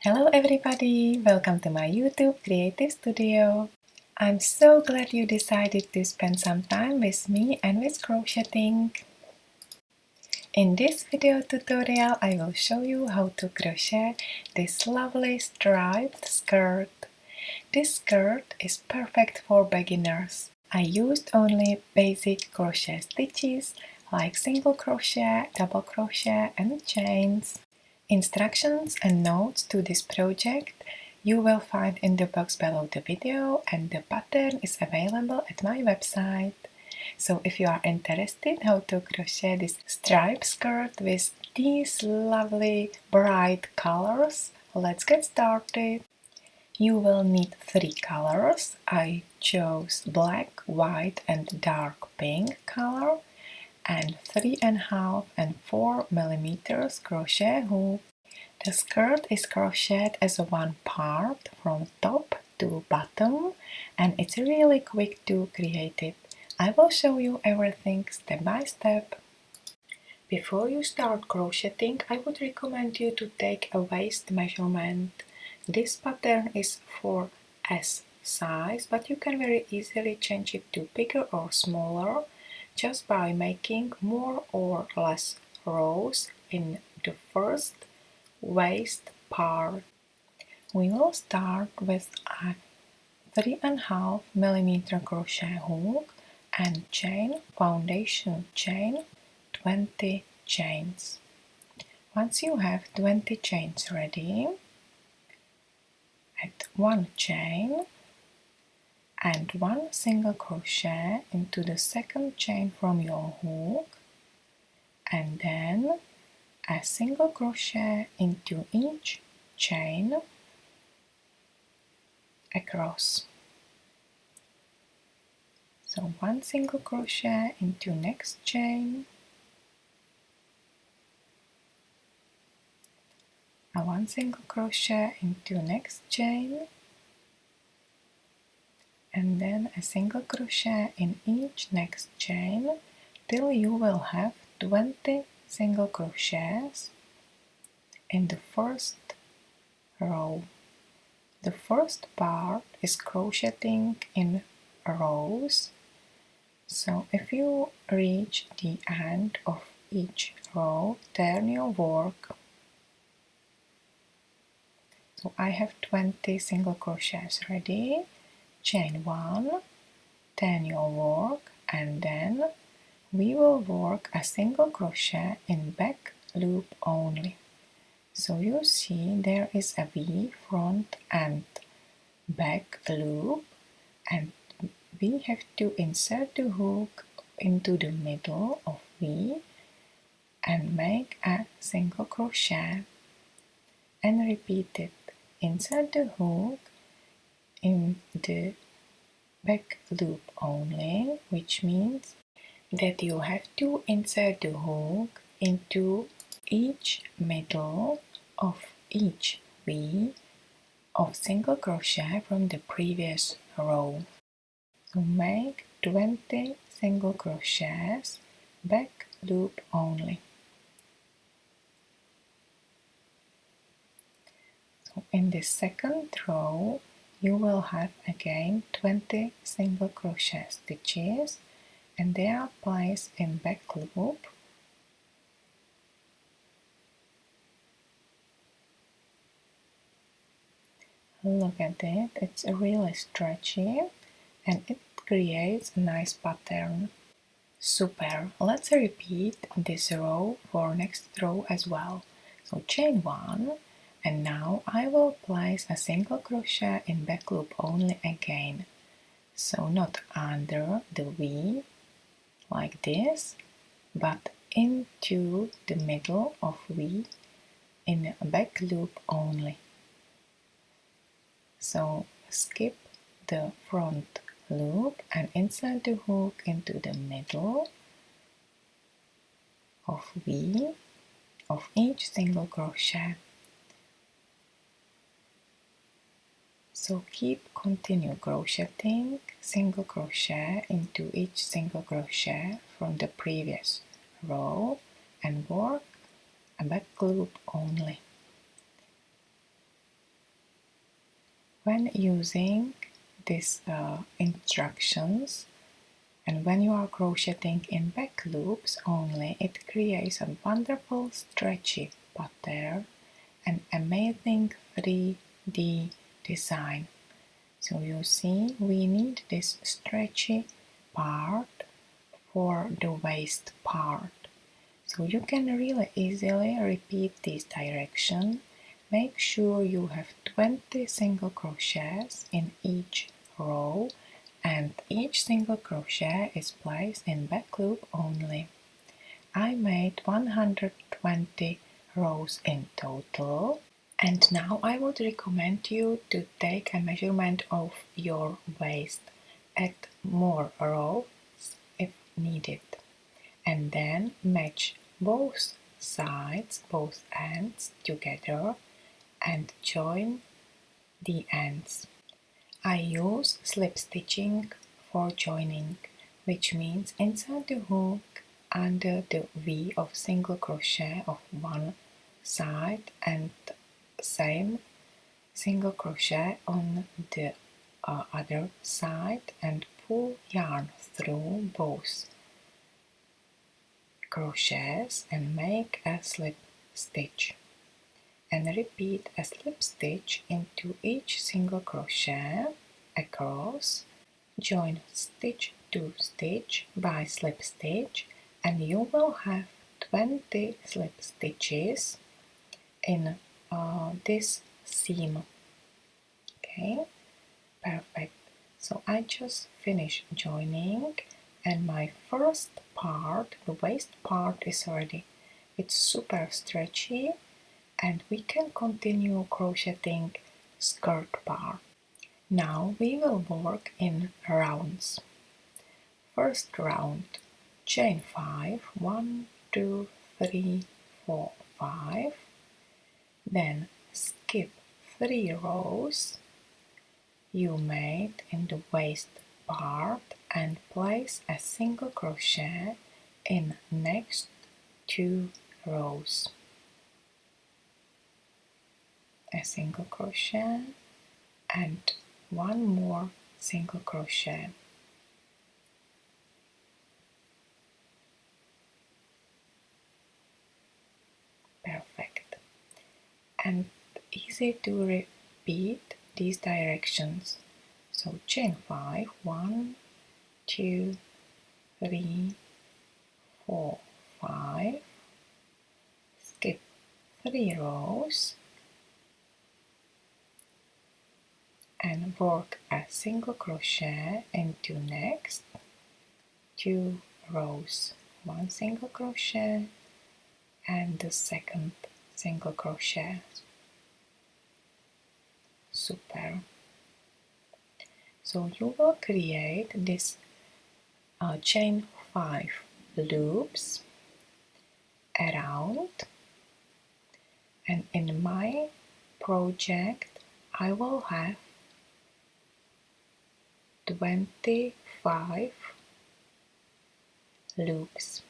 Hello everybody, welcome to my YouTube creative studio. I'm so glad you decided to spend some time with me and with crocheting. In this video tutorial I will show you how to crochet this lovely striped skirt. This skirt is perfect for beginners. I used only basic crochet stitches like single crochet, double crochet and chains. Instructions and notes to this project you will find in the box below the video, and the pattern is available at my website. So if you are interested how to crochet this striped skirt with these lovely bright colors, let's get started. You will need 3 colors. I chose black, white and dark pink color, and 3.5 and 4 millimeters crochet hook. The skirt is crocheted as one part from top to bottom, and it's really quick to create it. I will show you everything step by step. Before you start crocheting, I would recommend you to take a waist measurement. This pattern is for S size, but you can very easily change it to bigger or smaller just by making more or less rows in the first waist part. We will start with a 3.5 millimeter crochet hook and chain, foundation chain, 20 chains. Once you have 20 chains ready, add 1 chain and 1 single crochet into the second chain from your hook, and then a single crochet into each chain across. So 1 single crochet into next chain, a 1 single crochet into next chain, and then a single crochet in each next chain till you will have 20 single crochets in the first row. The first part is crocheting in rows. So if you reach the end of each row, turn your work. So I have 20 single crochets ready. Chain 1, turn your work, and then we will work a single crochet in back loop only. So you see there is a V front and back loop, and we have to insert the hook into the middle of V and make a single crochet and repeat it. Insert the hook in the back loop only, which means that you have to insert the hook into each middle of each V of single crochet from the previous row. So make 20 single crochets, back loop only. So in the second row you will have again 20 single crochet stitches, and they are placed in back loop. Look at it, it's really stretchy and it creates a nice pattern. Super! Let's repeat this row for next row as well. So chain 1, and now I will place a single crochet in back loop only again. So not under the V like this, but into the middle of V in a back loop only. So skip the front loop and insert the hook into the middle of V of each single crochet. So continue crocheting single crochet into each single crochet from the previous row and work a back loop only. When using these instructions and when you are crocheting in back loops only, it creates a wonderful stretchy pattern and amazing 3D design. So you see, we need this stretchy part for the waist part. So you can really easily repeat this direction. Make sure you have 20 single crochets in each row and each single crochet is placed in back loop only. I made 120 rows in total. And now I would recommend you to take a measurement of your waist, add more rows if needed, and then match both sides, both ends together and join the ends. I use slip stitching for joining, which means insert the hook under the V of single crochet of one side and same single crochet on the other side and pull yarn through both crochets and make a slip stitch, and repeat a slip stitch into each single crochet across, join stitch to stitch by slip stitch, and you will have 20 slip stitches in this seam. Okay, perfect. So I just finished joining and my first part, the waist part, is ready. It's super stretchy and we can continue crocheting skirt part. Now we will work in rounds. First round, chain 5, 1, 2, 3, 4, 5, then skip 3 rows you made in the waist part and place a single crochet in next 2 rows. A single crochet and 1 more single crochet. Perfect. And easy to repeat these directions. So chain 5, 1, 2, 3, 4, 5, skip 3 rows and work a single crochet into next 2 rows. 1 single crochet and the second single crochet. Super. So you will create this chain 5 loops around, and in my project I will have 25 loops.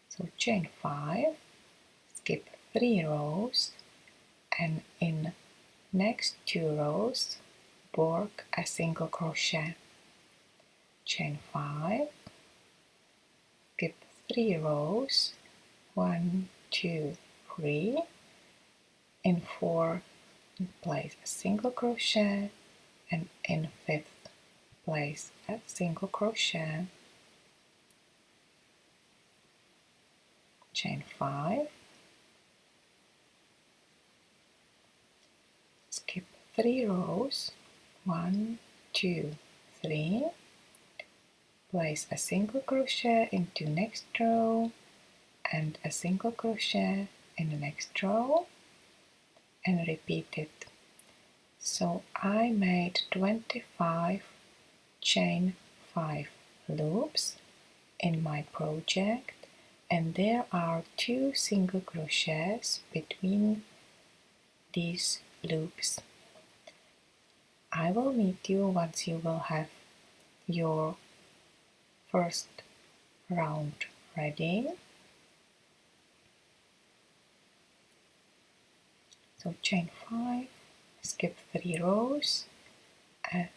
So chain 5, skip 3 rows and in next 2 rows work a single crochet. Chain 5, skip 3 rows, 1, 2, 3, in 4 place a single crochet and in 5th place a single crochet. Chain 5, skip 3 rows, 1, 2, 3, place a single crochet into next row and a single crochet in the next row and repeat it. So I made 25 chain 5 loops in my project, and there are 2 single crochets between these loops. I will meet you once you will have your first round ready. So chain 5, skip 3 rows, add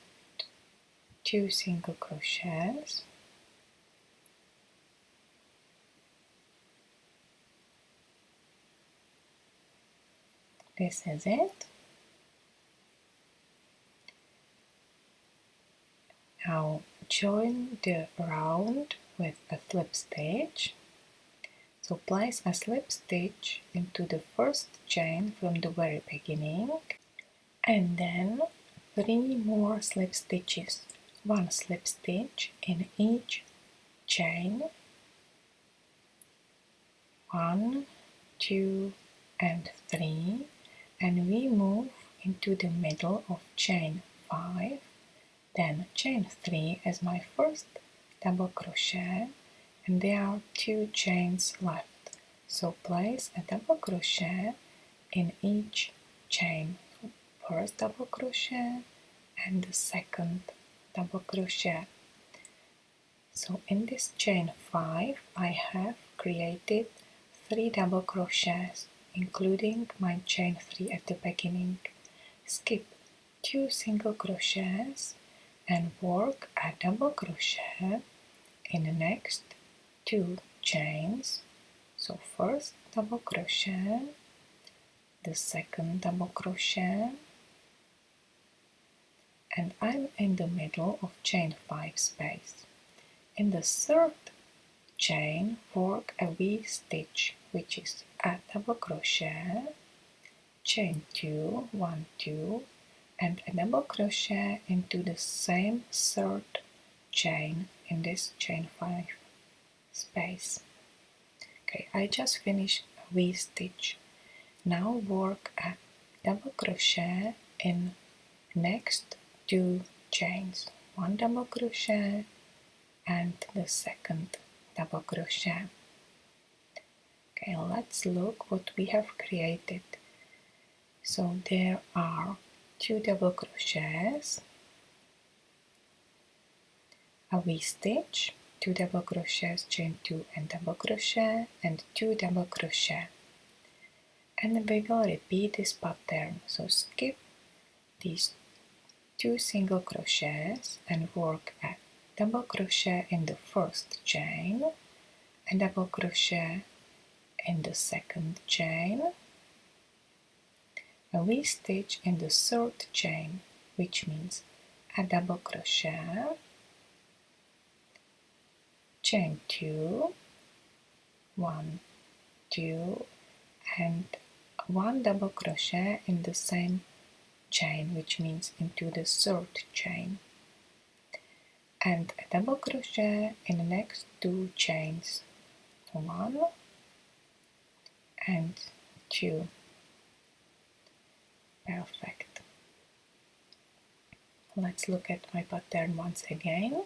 2 single crochets, this is it. Now join the round with a slip stitch. So place a slip stitch into the first chain from the very beginning, and then 3 more slip stitches, 1 slip stitch in each chain, 1, 2 and 3, and we move into the middle of chain 5, then chain 3 as my first double crochet, and there are 2 chains left, so place a double crochet in each chain, first double crochet and the second double crochet. So in this chain 5 I have created 3 double crochets, including my chain 3 at the beginning. Skip 2 single crochets and work a double crochet in the next 2 chains. So first double crochet, the second double crochet, and I'm in the middle of chain 5 space. In the third chain, work a V-stitch, which is a double crochet, chain 2, 1, 2, and a double crochet into the same third chain in this chain 5 space. Okay, I just finished a V-stitch. Now work a double crochet in next 2 chains, 1 double crochet and the second double crochet. Okay, let's look what we have created. So there are 2 double crochets, a V-stitch, 2 double crochets, chain 2 and double crochet, and 2 double crochet. And we will repeat this pattern, so skip these 2 single crochets and work a double crochet in the first chain, a double crochet in the second chain, a V-stitch in the third chain, which means a double crochet, chain 2, 1, 2, and 1 double crochet in the same chain, which means into the third chain, and a double crochet in the next 2 chains, 1 and 2. Perfect. Let's look at my pattern once again.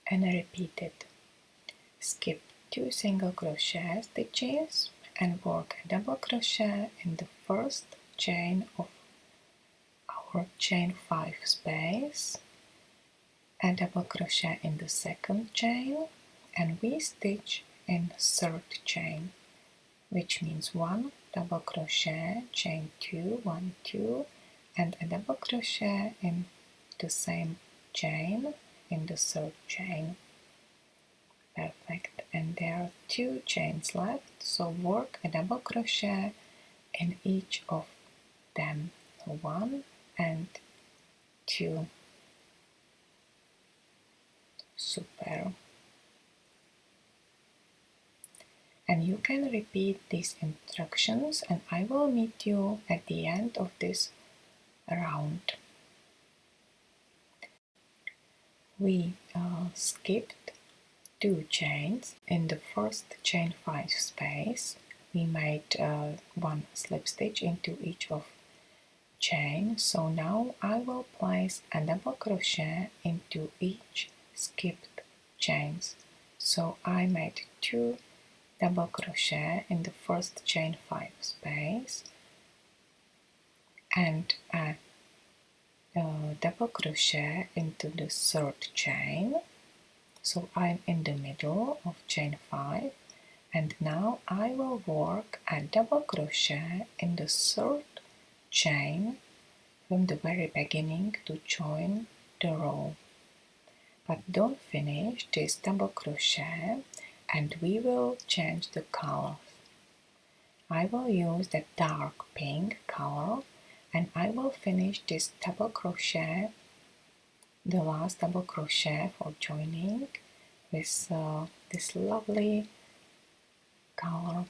And I repeat it. Skip 2 single crochet stitches and work a double crochet in the first chain of our chain 5 space, a double crochet in the second chain, and V-stitch in the third chain, which means 1 double crochet, chain 2, 1, 2, and a double crochet in the same chain in the third chain. Perfect. And there are 2 chains left, so work a double crochet in each of them, 1 and 2. Super. And you can repeat these instructions, and I will meet you at the end of this round. We skipped 2 chains. In the first chain 5 space, we made 1 slip stitch into each of chain. So now I will place a double crochet into each skipped chains. So I made 2 double crochet in the first chain 5 space and a double crochet into the third chain. So I'm in the middle of chain 5, and now I will work a double crochet in the third chain from the very beginning to join the row. But don't finish this double crochet, and we will change the color. I will use the dark pink color, and I will finish this double crochet, the last double crochet for joining, with this lovely color.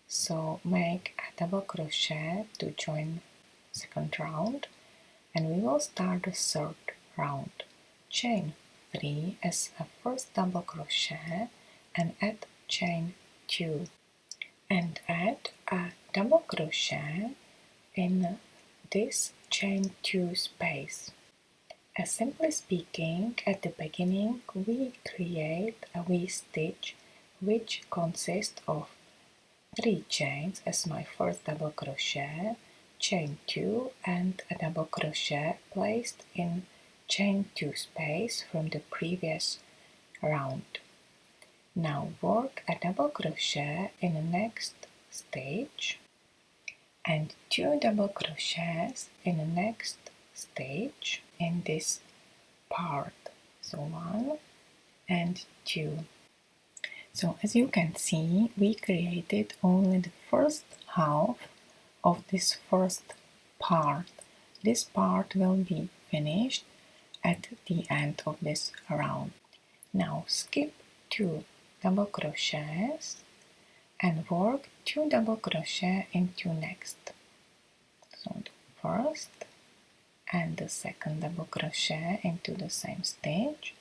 So make a double crochet to join second round, and we will start the third round. Chain 3 as a first double crochet and add chain 2, and add a double crochet in this chain 2 space. As simply speaking, at the beginning we create a V-stitch which consists of 3 chains as my first double crochet, chain 2 and a double crochet placed in chain 2 space from the previous round. Now work a double crochet in the next stage and 2 double crochets in the next stage in this part. So 1 and 2. So as you can see, we created only the first half of this first part. This part will be finished at the end of this round. Now skip 2 double crochets and work 2 double crochet into next. So the first and the second double crochet into the same stage,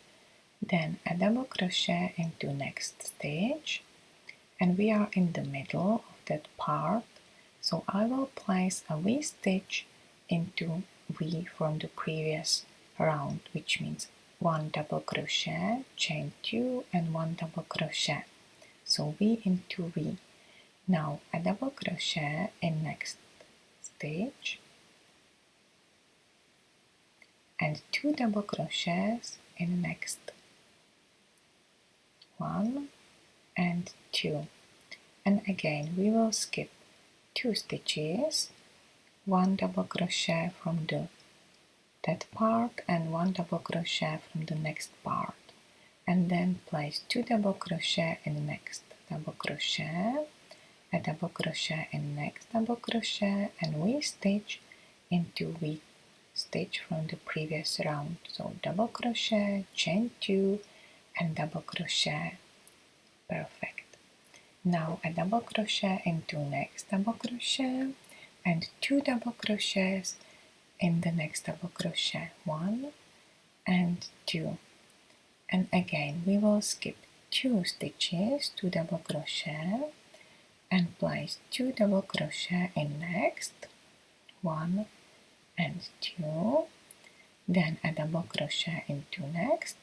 then a double crochet into next stage, and we are in the middle of that part, so I will place a V-stitch into V from the previous round, which means 1 double crochet, chain 2 and 1 double crochet, so V into V. Now a double crochet in next stage and 2 double crochets in next, 1 and 2, and again we will skip 2 stitches, 1 double crochet from that part and 1 double crochet from the next part, and then place 2 double crochet in the next double crochet, a double crochet in the next double crochet, and V stitch into V stitch from the previous round. So double crochet, chain 2 and double crochet. Perfect. Now a double crochet into next double crochet and 2 double crochets in the next double crochet, 1 and 2, and again we will skip 2 stitches, 2 double crochet, and place 2 double crochet in next, 1 and 2, then a double crochet into next,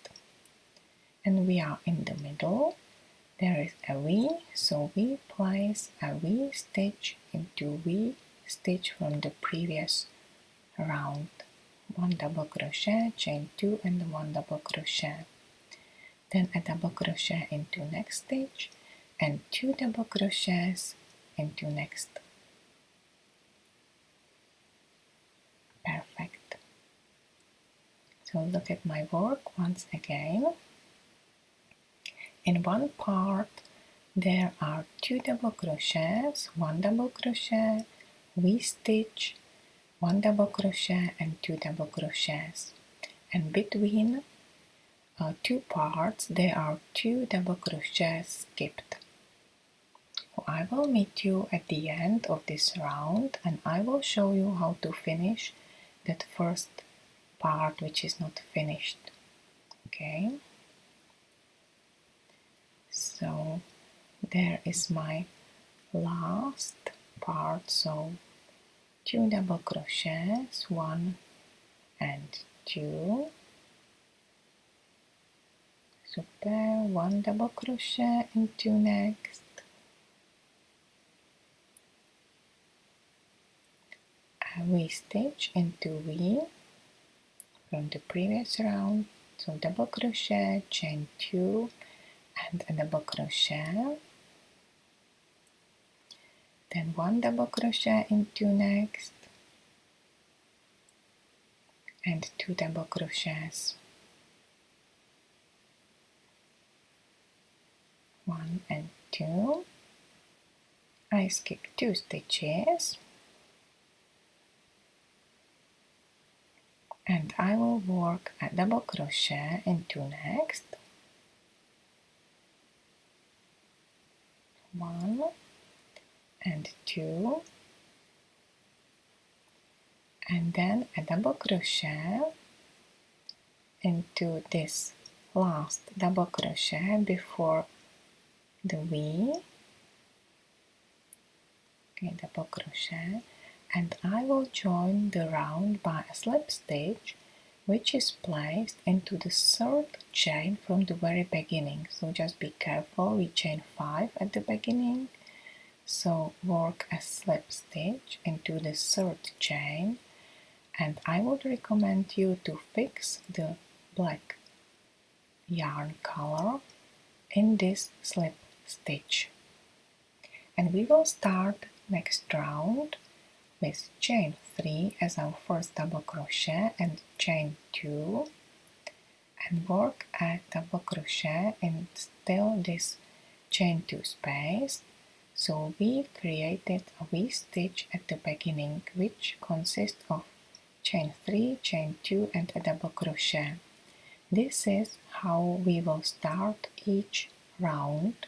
and we are in the middle. There is a V, so we place a V stitch into V stitch from the previous round, 1 double crochet, chain 2 and 1 double crochet, then a double crochet into next stitch and 2 double crochets into next. Perfect. So look at my work once again. In one part there are 2 double crochets, 1 double crochet, V stitch, 1 double crochet and 2 double crochets, and between 2 parts there are 2 double crochets skipped. So I will meet you at the end of this round and I will show you how to finish that first part which is not finished. Okay, so there is my last part. So 2 double crochets, 1 and 2, super, 1 double crochet into next, a V stitch into V from the previous round, So double crochet, chain 2 and a double crochet, then 1 double crochet into next and 2 double crochets, 1 and 2. I skip 2 stitches and I will work a double crochet into next, 1 and 2, and then a double crochet into this last double crochet before the V, okay, double crochet, and I will join the round by a slip stitch which is placed into the 3rd chain from the very beginning. So just be careful, we chain 5 at the beginning, so work a slip stitch into the 3rd chain, and I would recommend you to fix the black yarn color in this slip stitch. And we will start next round with chain 3 as our first double crochet and chain 2, and work a double crochet in still this chain 2 space. So we created a V stitch at the beginning, which consists of chain 3, chain 2 and a double crochet. This is how we will start each round,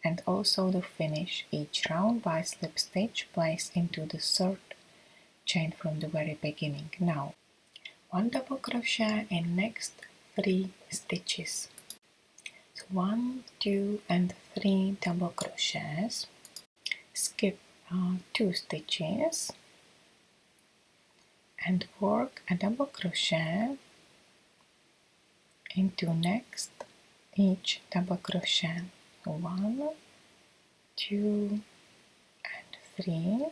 and also to finish each round by slip stitch placed into the 3rd chain from the very beginning. Now 1 double crochet in next 3 stitches. So 1, 2 and 3 double crochets, skip 2 stitches and work a double crochet into next each double crochet. So 1, 2 and 3,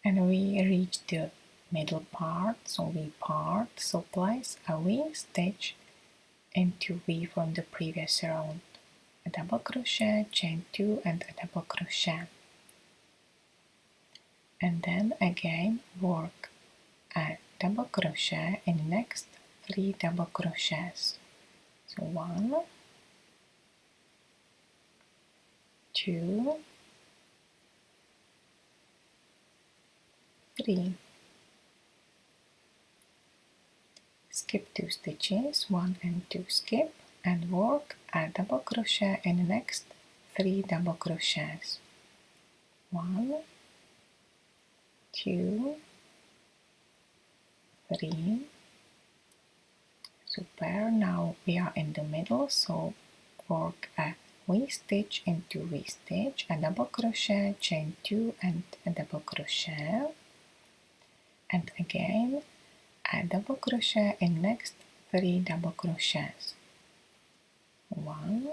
and we reach the middle part, so V part, so place a V stitch into V from the previous round, a double crochet, chain 2 and a double crochet, and then again work a double crochet in the next 3 double crochets. So 1, 2, 3. Skip 2 stitches, 1 and 2 skip, and work a double crochet in the next 3 double crochets. 1, 2, 3. Super. Now we are in the middle, so work a V stitch into V stitch, a double crochet, chain 2 and a double crochet, and again a double crochet in next 3 double crochets. 1,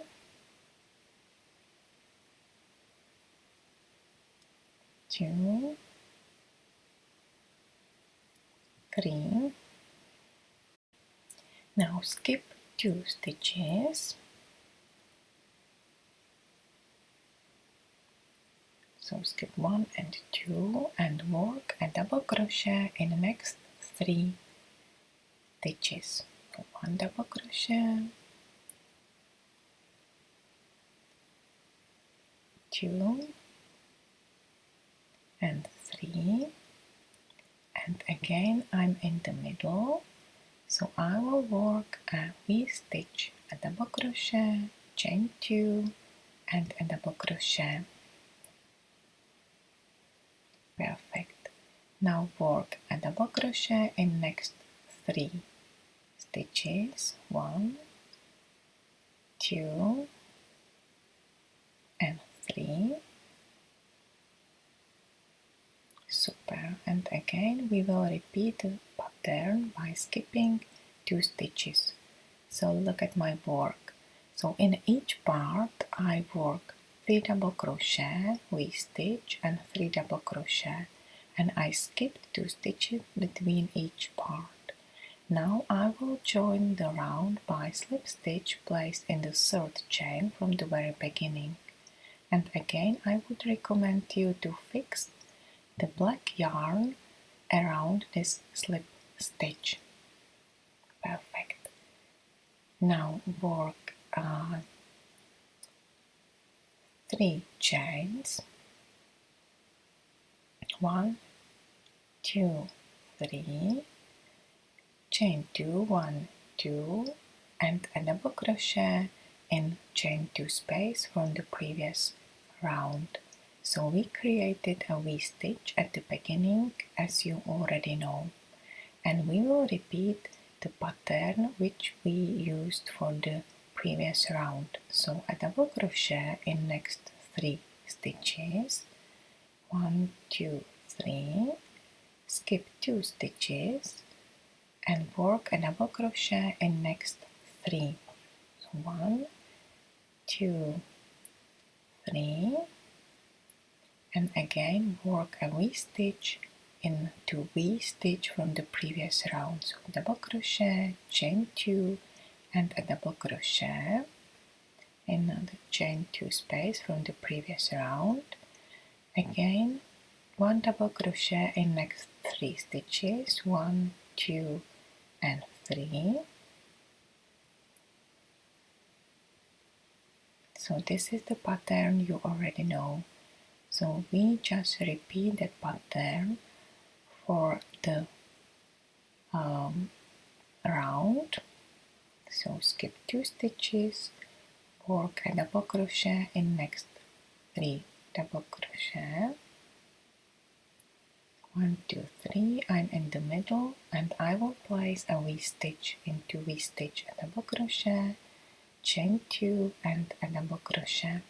2, 3. Now skip 2 stitches, so skip 1 and 2 and work a double crochet in the next 3 stitches. 1 double crochet, 2 and 3, and again I'm in the middle, so I will work a V stitch, a double crochet, chain 2 and a double crochet. Perfect. Now work a double crochet in next 3 stitches, 1, 2 and 3. Super. And again we will repeat the pattern by skipping 2 stitches. So look at my work. So in each part I work 3 double crochet, V-stitch and 3 double crochet, and I skipped 2 stitches between each part. Now I will join the round by slip stitch placed in the third chain from the very beginning. And again I would recommend you to fix the black yarn around this slip stitch. Perfect. Now work 3 chains. 1, 2, 3, chain 2, 1, 2, and a double crochet in chain 2 space from the previous round. So we created a V-stitch at the beginning, as you already know, and we will repeat the pattern which we used for the previous round. So a double crochet in next 3 stitches, 1, 2, 3, skip 2 stitches and work a double crochet in next 3. So 1, 2, 3, and again work a V-stitch in 2 V-stitch from the previous round. So double crochet, chain 2 and a double crochet in the chain 2 space from the previous round. Again 1 double crochet in next 3 stitches, 1, 2 and 3. So this is the pattern you already know. So we just repeat that pattern for the round. So skip 2 stitches, work a double crochet in next 3 double crochet, 1, 2, 3, I'm in the middle and I will place a V-stitch into V-stitch, a double crochet, chain 2 and a double crochet.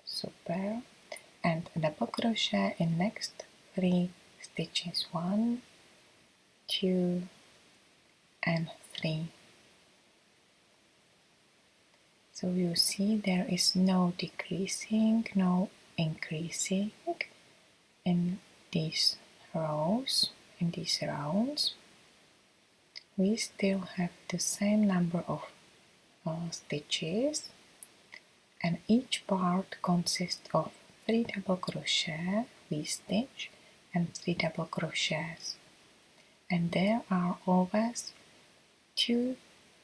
Super. And a double crochet in next 3 stitches, 1, 2 and 3. So you see there is no decreasing, no increasing in these rows, in these rounds. We still have the same number of stitches, and each part consists of 3 double crochet, V-stitch and 3 double crochets, and there are always 2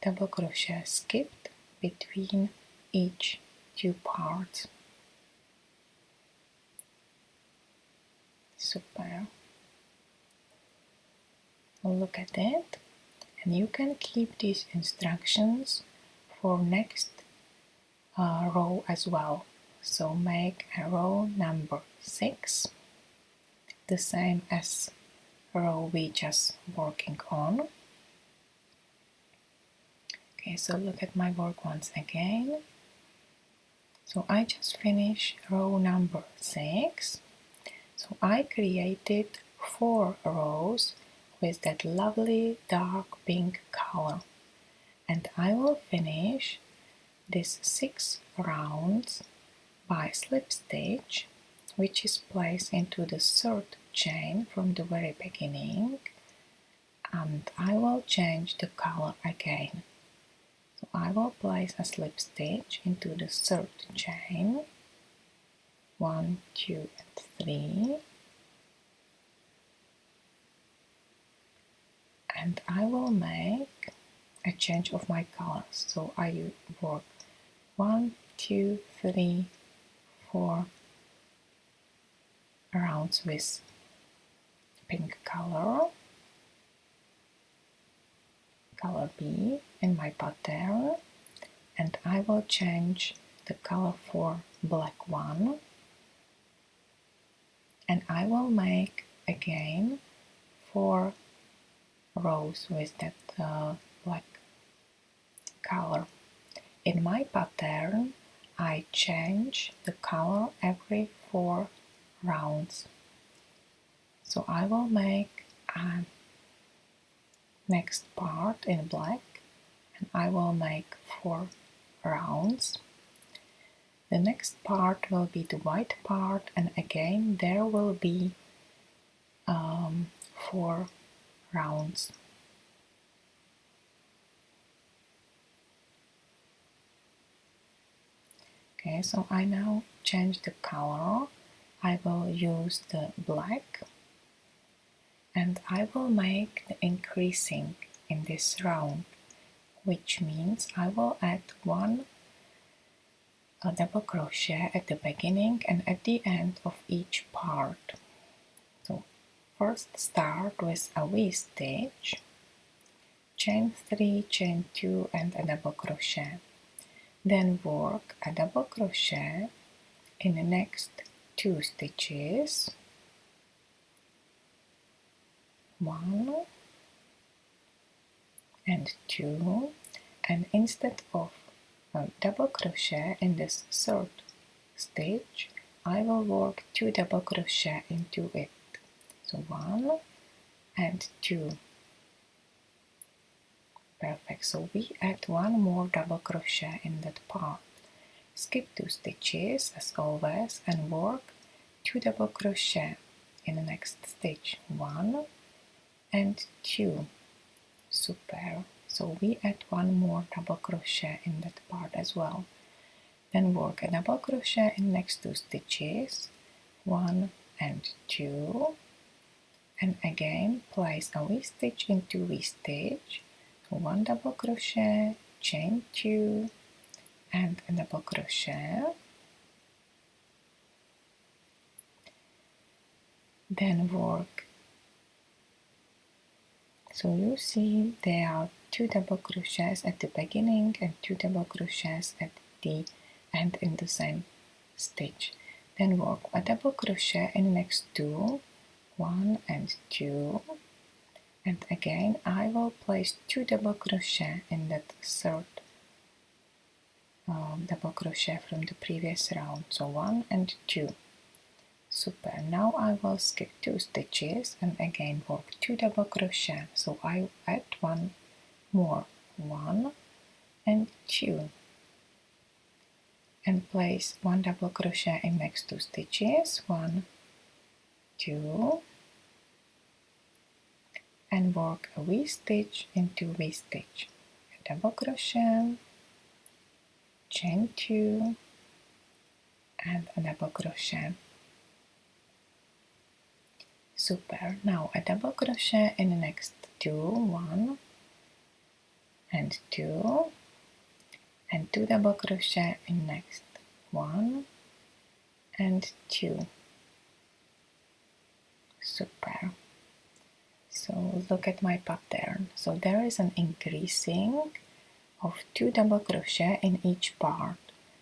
double crochets skipped between each 2 parts. Super. Look at it, and you can keep these instructions for next row as well. So make a row number 6, the same as row we just working on. Okay, so look at my work once again. So I just finished row number 6. So I created 4 rows with that lovely dark pink color, and I will finish this 6 rounds by slip stitch, which is placed into the third chain from the very beginning, and I will change the color again. So I will place a slip stitch into the third chain, 1, 2 and 3, and I will make a change of my colors. So I work 1, 2, 3, 4 rounds with pink color, color B in my pattern, and I will change the color for black one, and I will make again 4 rows with that black color. In my pattern I change the color every 4 rounds. So I will make a next part in black, and I will make 4 rounds. The next part will be the white part, and again there will be 4 rounds. Okay, so I now change the color. I will use the black, and I will make the increasing in this round, which means I will add 1 double crochet at the beginning and at the end of each part. So first start with a V-stitch, chain 3, chain 2 and a double crochet. Then work a double crochet in the next 2 stitches, 1 and 2, and instead of a double crochet in this third stitch, I will work 2 double crochet into it. So 1 and 2. Perfect. So we add 1 more double crochet in that part. Skip 2 stitches as always and work 2 double crochet in the next stitch, 1 and 2. Super. So we add 1 more double crochet in that part as well. Then work a double crochet in next 2 stitches, 1 and 2, and again place a V-stitch into V-stitch, 1 double crochet, chain 2 and a double crochet. Then work. So you see there are 2 double crochets at the beginning and 2 double crochets at the end in the same stitch. Then work a double crochet in the next 2, 1 and 2, and again I will place 2 double crochet in that third double crochet from the previous round, so 1 and 2. Super. Now I will skip 2 stitches and again work 2 double crochet, so I add 1 more, 1 and 2, and place 1 double crochet in next 2 stitches, 1, 2, and work a V-stitch into V-stitch, a double crochet, chain 2 and a double crochet. Super. Now a double crochet in the next 2, 1 and 2, and 2 double crochet in next 1 and 2. Super. So look at my pattern. So there is an increasing of 2 double crochet in each part.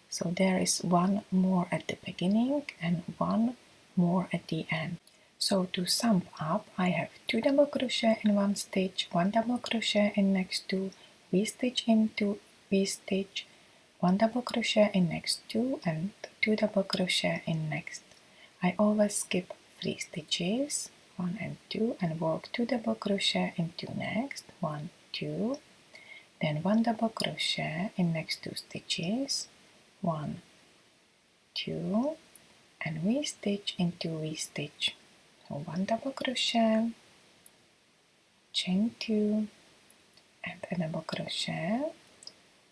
So there is 1 more at the beginning and 1 more at the end. So to sum up, I have 2 double crochet in 1 stitch, 1 double crochet in next 2, V-stitch into V-stitch, 1 double crochet in next 2 and 2 double crochet in next. I always skip 3 stitches, 1 and 2, and work 2 double crochet into next, 1, 2, then 1 double crochet in next 2 stitches, 1, 2, and V-stitch into V-stitch. So 1 double crochet, chain 2 and a double crochet,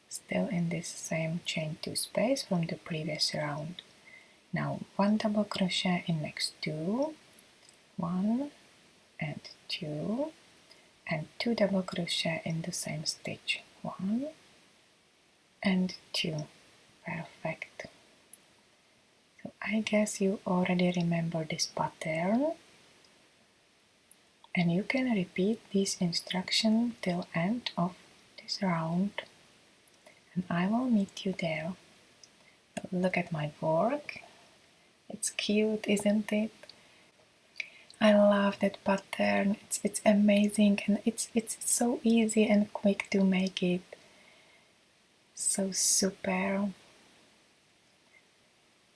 still in this same chain 2 space from the previous round. Now 1 double crochet in next 2, 1 and 2, and 2 double crochet in the same stitch, 1 and 2. Perfect. So I guess you already remember this pattern, and you can repeat this instruction till end of this round, and I will meet you there. Look at my work. It's cute, isn't it? I love that pattern. It's amazing, and it's so easy and quick to make it. So super.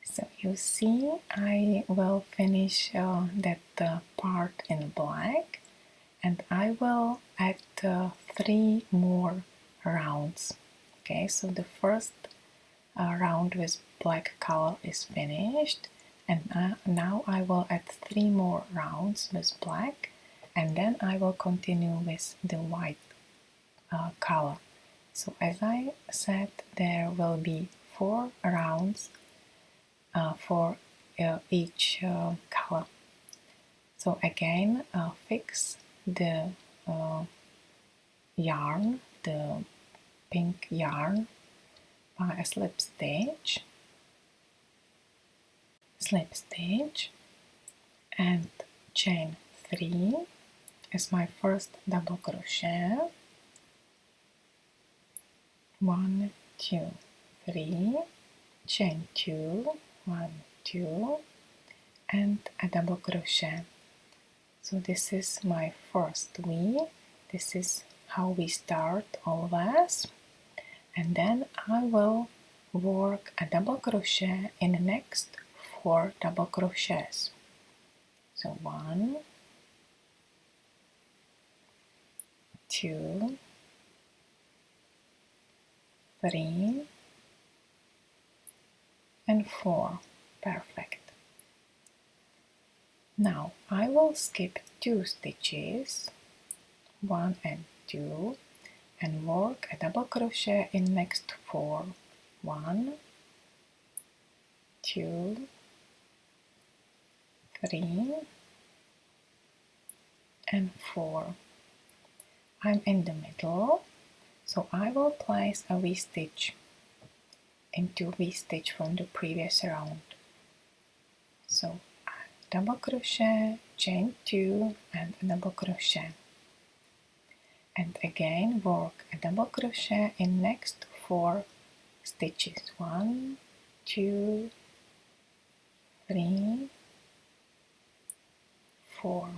So you see, I will finish that part in black, and I will add 3 more rounds. Okay, so the first round with black color is finished, and now I will add 3 more rounds with black, and then I will continue with the white color. So as I said, there will be 4 rounds for each color. So again, fix the yarn, the pink yarn, by a slip stitch, and chain 3 as my first double crochet. 1, 2, 3, chain 2, 1, 2, and a double crochet. So this is my first V. This is how we start always, and then I will work a double crochet in the next 4 double crochets. So 1, 2, 3, and 4. Perfect. Now I will skip 2 stitches, 1 and 2, and work a double crochet in next 4. 1, 2, 3, and 4. I'm in the middle, so I will place a V-stitch into V-stitch from the previous round. So double crochet, chain 2, and a double crochet, and again work a double crochet in next 4 stitches. 1, 2, 3, 4.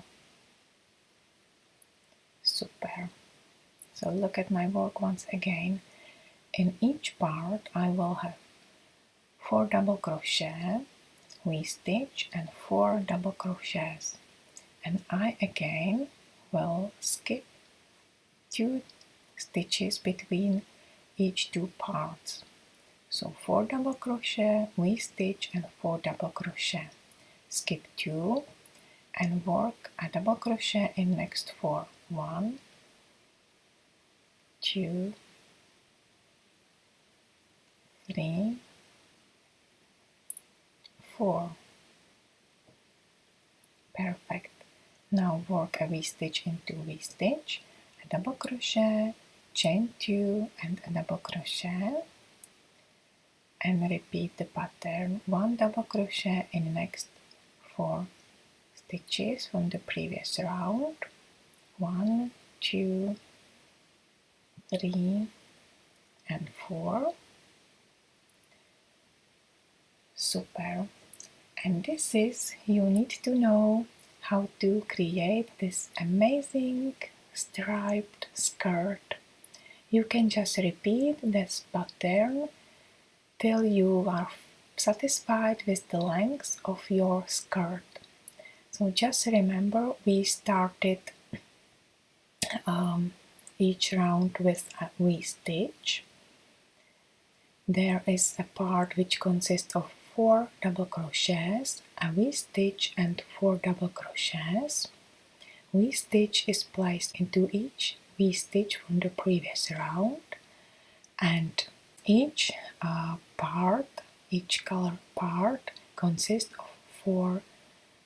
Super. So look at my work once again. In each part I will have 4 double crochet, V-stitch, and 4 double crochets, and I again will skip 2 stitches between each 2 parts. So 4 double crochet, V-stitch, and 4 double crochet. Skip 2 and work a double crochet in next 4. 1, 2, 3, 4. Perfect. Now work a V-stitch into V-stitch, a double crochet, chain 2, and a double crochet, and repeat the pattern. 1 double crochet in the next 4 stitches from the previous round. 1, 2, 3, and 4. Super. And this is, you need to know how to create this amazing striped skirt. You can just repeat this pattern till you are satisfied with the length of your skirt. So just remember, we started each round with a V-stitch. There is a part which consists of 4 double crochets, a V-stitch, and 4 double crochets. V-stitch is placed into each V-stitch from the previous round, and each color part consists of 4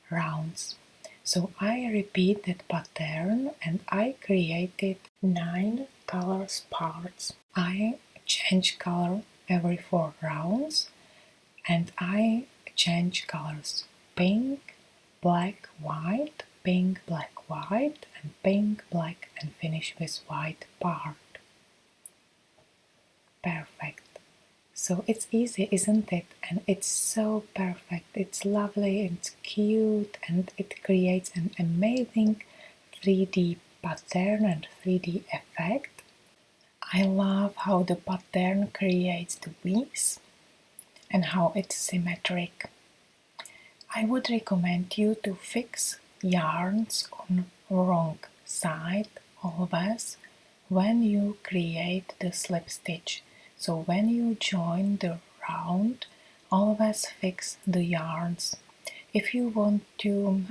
rounds. So I repeat that pattern and I created 9 colors parts. I change color every 4 rounds, and I change colors: pink, black, white, pink, black, white, and pink, black, and finish with white part. Perfect. So it's easy, isn't it? And it's so perfect. It's lovely, it's cute, and it creates an amazing 3D pattern and 3D effect. I love how the pattern creates the wings and how it's symmetric. I would recommend you to fix yarns on wrong side always when you create the slip stitch. So when you join the round, always fix the yarns. If you want to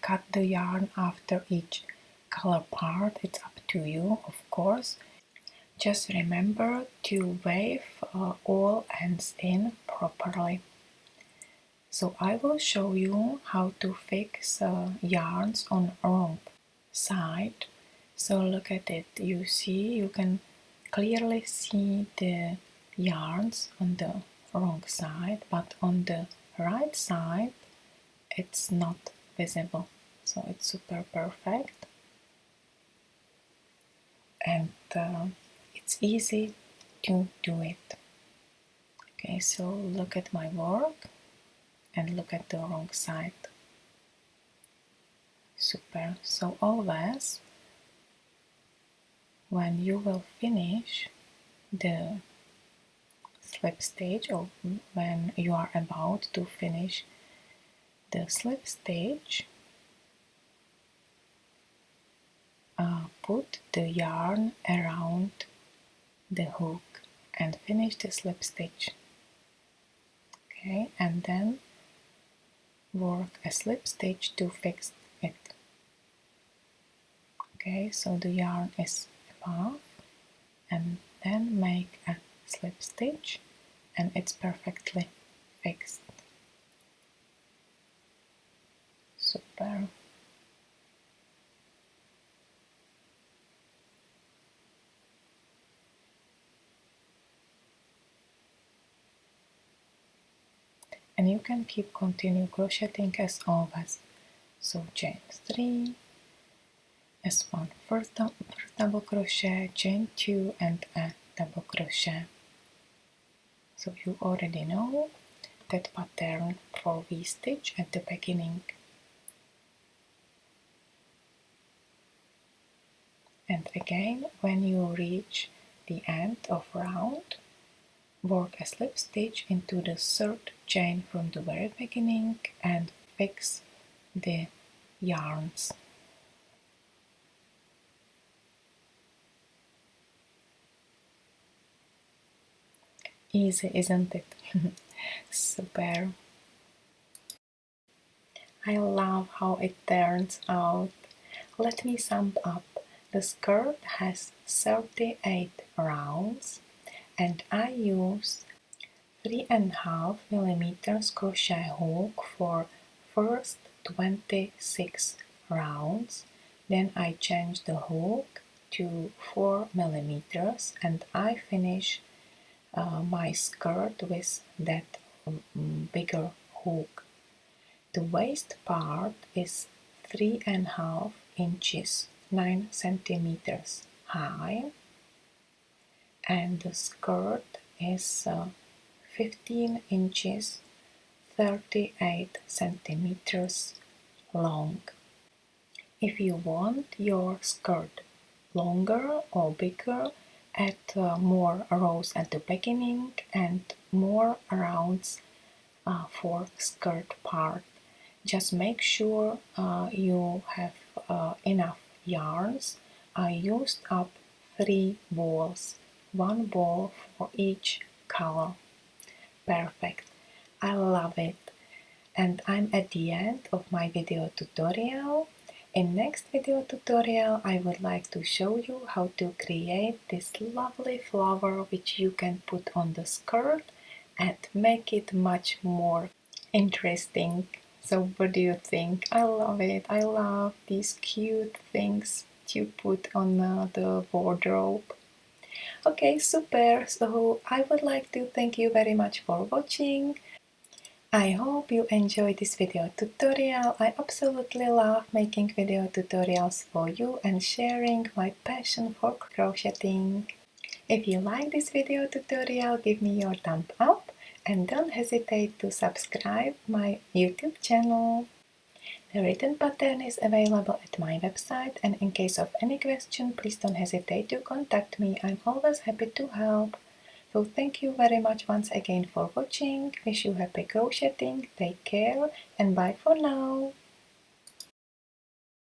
cut the yarn after each color part, it's up to you, of course. Just remember to weave all ends in properly. So I will show you how to fix yarns on wrong side. So look at it. You can clearly see the yarns on the wrong side, but on the right side it's not visible. So it's super perfect, and it's easy to do it. Okay, so look at my work and look at the wrong side. Super. So always when you will finish the slip stitch, or when you are about to finish the slip stitch, put the yarn around the hook and finish the slip stitch. Okay, and then work a slip stitch to fix it. Okay, so the yarn is above, and then make a slip stitch and it's perfectly fixed. Super. And you can continue crocheting as always. So chain 3, as one first double crochet, chain 2 and a double crochet. So you already know that pattern for V-stitch at the beginning. And again, when you reach the end of round, work a slip stitch into the third chain from the very beginning and fix the yarns. Easy, isn't it? Super. I love how it turns out. Let me sum up. The skirt has 38 rounds and I use 3.5 millimeters crochet hook for first 26 rounds. Then I change the hook to 4 millimeters and I finish my skirt with that bigger hook. The waist part is 3.5 inches, 9 centimeters high, and the skirt is 15 inches, 38 centimeters long. If you want your skirt longer or bigger, add more rows at the beginning and more rounds for skirt part. Just make sure you have enough yarns. I used up 3 balls, 1 ball for each color. Perfect. I love it. And I'm at the end of my video tutorial. In next video tutorial I would like to show you how to create this lovely flower which you can put on the skirt and make it much more interesting. So what do you think? I love it. I love these cute things to put on the wardrobe. Okay, super. So I would like to thank you very much for watching. I hope you enjoyed this video tutorial. I absolutely love making video tutorials for you and sharing my passion for crocheting. If you like this video tutorial, give me your thumb up and don't hesitate to subscribe my YouTube channel. The written pattern is available at my website, and in case of any question, please don't hesitate to contact me. I'm always happy to help. So thank you very much once again for watching. Wish you happy crocheting. Take care and bye for now.